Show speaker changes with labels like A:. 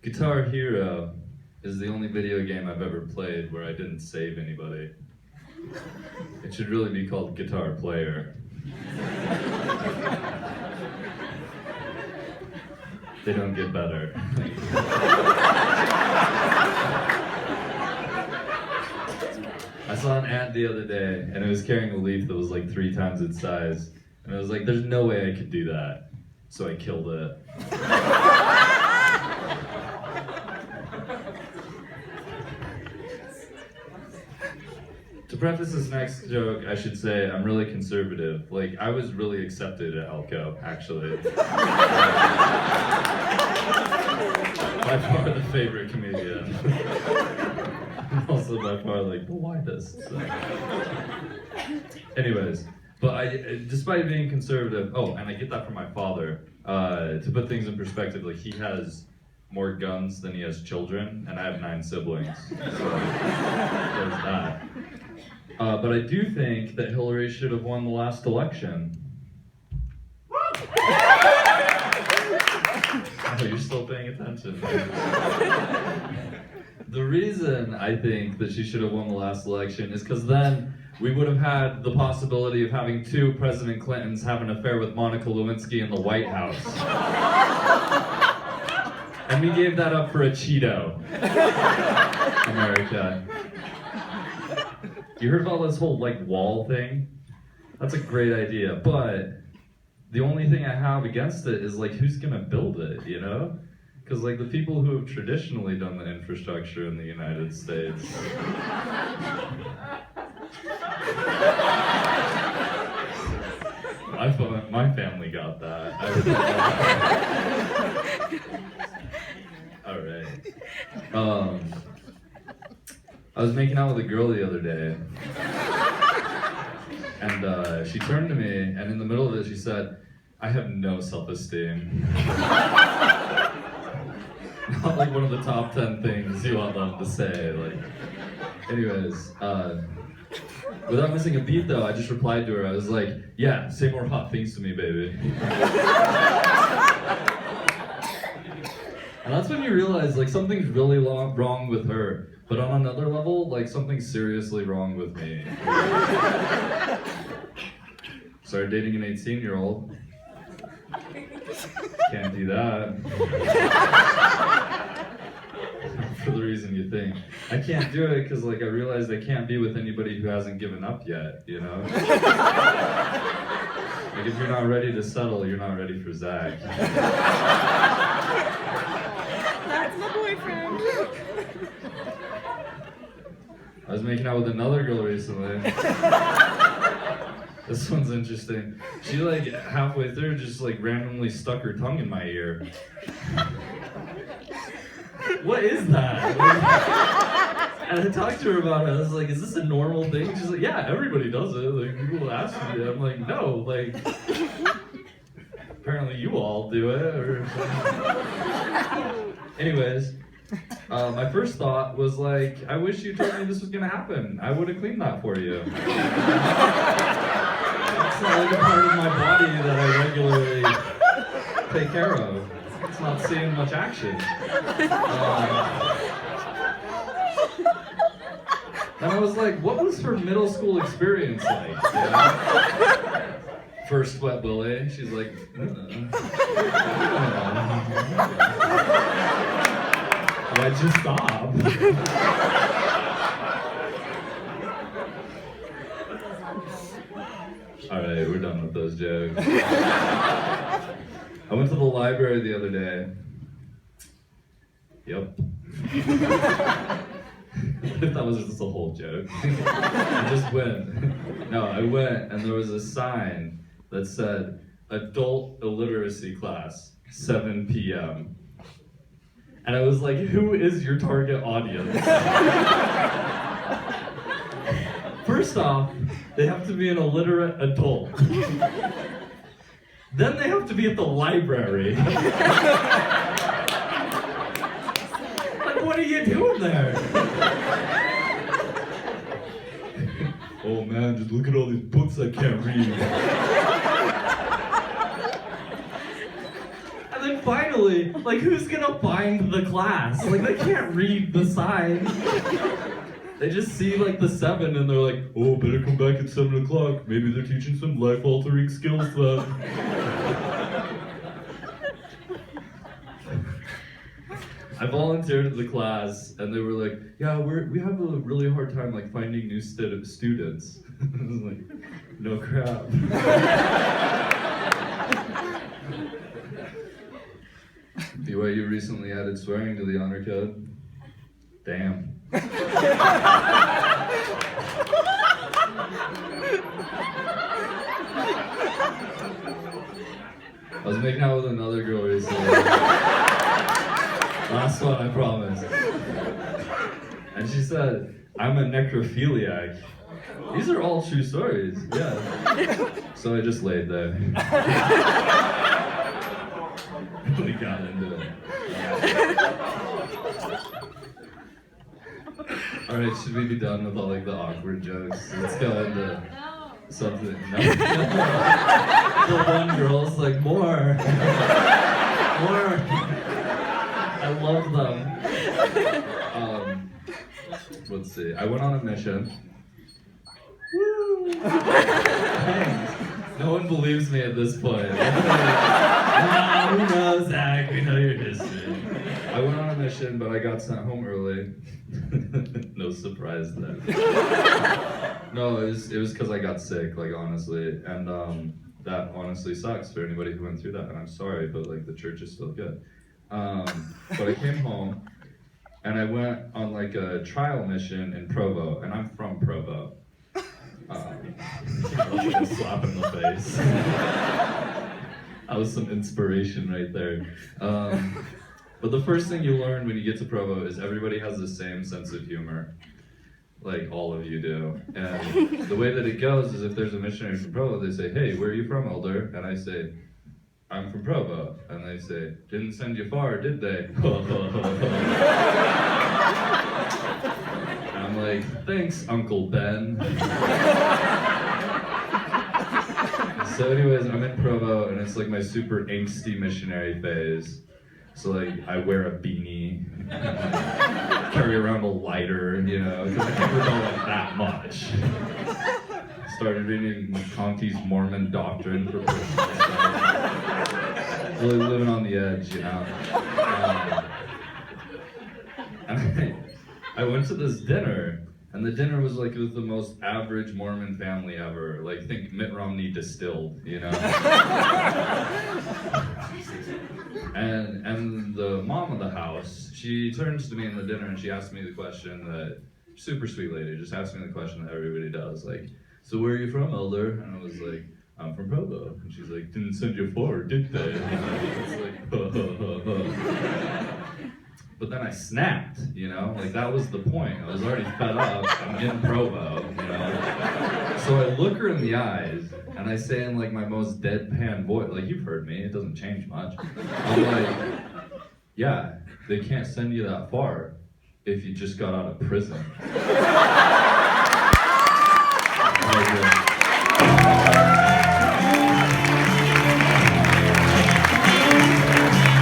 A: Guitar Hero is the only video game I've ever played where I didn't save anybody. It should really be called Guitar Player. They don't get better. I saw an ant the other day, and it was carrying a leaf that was like 3 times its size. And I was like, there's no way I could do that. So I killed it. To preface this next joke, I should say I'm really conservative. Like, I was really accepted at Elko, actually. By far the favorite comedian. Also by far, like, the widest. So. Anyways, but despite being conservative, and I get that from my father. To put things in perspective, like, he has more guns than he has children, and I have 9 siblings. So, there's that. But I do think that Hillary should have won the last election. Oh, you're still paying attention. The reason I think that she should have won the last election is because then we would have had the possibility of having 2 President Clintons have an affair with Monica Lewinsky in the White House. And we gave that up for a Cheeto. America. You heard about this whole, like, wall thing? That's a great idea, but the only thing I have against it is, like, who's gonna build it, you know? Because, like, the people who have traditionally done the infrastructure in the United States... My family got that. Alright. I was making out with a girl the other day, and she turned to me, and in the middle of it, she said, "I have no self-esteem." Not like one of the top 10 things you want them to say. Like, anyways, without missing a beat though, I just replied to her. I was like, "Yeah, say more hot things to me, baby." And that's when you realize, like, something's really wrong with her. But on another level, like, something's seriously wrong with me. Started dating an 18-year-old. Can't do that. For the reason you think. I can't do it because, like, I realized I can't be with anybody who hasn't given up yet, you know? Like, if you're not ready to settle, you're not ready for Zach.
B: That's my boyfriend.
A: I was making out with another girl recently. This one's interesting. She, like, halfway through just, like, randomly stuck her tongue in my ear. What is that? Like, and I talked to her about it. I was like, is this a normal thing? She's like, yeah, everybody does it. Like, people ask me. I'm like, no, like, apparently you all do it. Or something. Anyways, my first thought was like, I wish you told me this was gonna happen. I would have cleaned that for you. It's not like a part of my body that I regularly take care of. It's not seeing much action. And I was like, what was her middle school experience like? You know? First wet willy, she's like, why'd you stop? Alright, we're done with those jokes. I went to the library the other day. Yep. If that was just a whole joke. I just went. No, I went and there was a sign that said, adult illiteracy class, 7 p.m. And I was like, who is your target audience? First off, they have to be an illiterate adult. Then they have to be at the library. Like, what are you doing there? Oh man, just look at all these books I can't read. And then finally, finally, like, who's gonna find the class? Like, they can't read the sign. They just see, like, the 7 and they're like, oh, better come back at 7 o'clock. Maybe they're teaching some life-altering skills then. I volunteered at the class, and they were like, yeah, we have a really hard time, like, finding new students. I was like, no crap. BYU recently added swearing to the honor code. Damn. I was making out with another girl recently. Last one, I promise. And she said, I'm a necrophiliac. These are all true stories, yeah. So I just laid there. Really got into it. Alright, should we be done with all, like, the awkward jokes? Let's go into something. No. The one girl's like, more. More. I love them. Let's see. I went on a mission. Woo! Thanks. No one believes me at this point. Who knows, Zach? We know your history. I went on a mission, but I got sent home early. No surprise there. No, it was because I got sick, like, honestly. And that honestly sucks for anybody who went through that. And I'm sorry, but, like, the church is still good. But I came home, and I went on, like, a trial mission in Provo, and I'm from Provo. Like a slap in the face. That was some inspiration right there. But the first thing you learn when you get to Provo is everybody has the same sense of humor. Like, all of you do. And the way that it goes is if there's a missionary from Provo, they say, hey, where are you from, Elder? And I say, I'm from Provo. And they say, didn't send you far, did they? And I'm like, thanks, Uncle Ben. So anyways, I'm in Provo, and it's like my super angsty missionary phase. So, like, I wear a beanie, carry around a lighter, you know, because I can't rebel like that much. Started reading McConkie's Mormon Doctrine for personal stuff. Really living on the edge, you know. And I went to this dinner, and the dinner was like with the most average Mormon family ever. Like, think Mitt Romney distilled, you know. And the mom of the house, she turns to me in the dinner and she asks me the question that, super sweet lady, just asked me the question that everybody does, like, so where are you from, Elder? And I was like, I'm from Provo. And she's like, didn't send you forward, did they? And it's like, But then I snapped, you know? Like, that was the point. I was already fed up. I'm in Provo, you know? So I look her in the eyes, and I say in, like, my most deadpan voice, like, you've heard me, it doesn't change much. I'm like, yeah, they can't send you that far if you just got out of prison.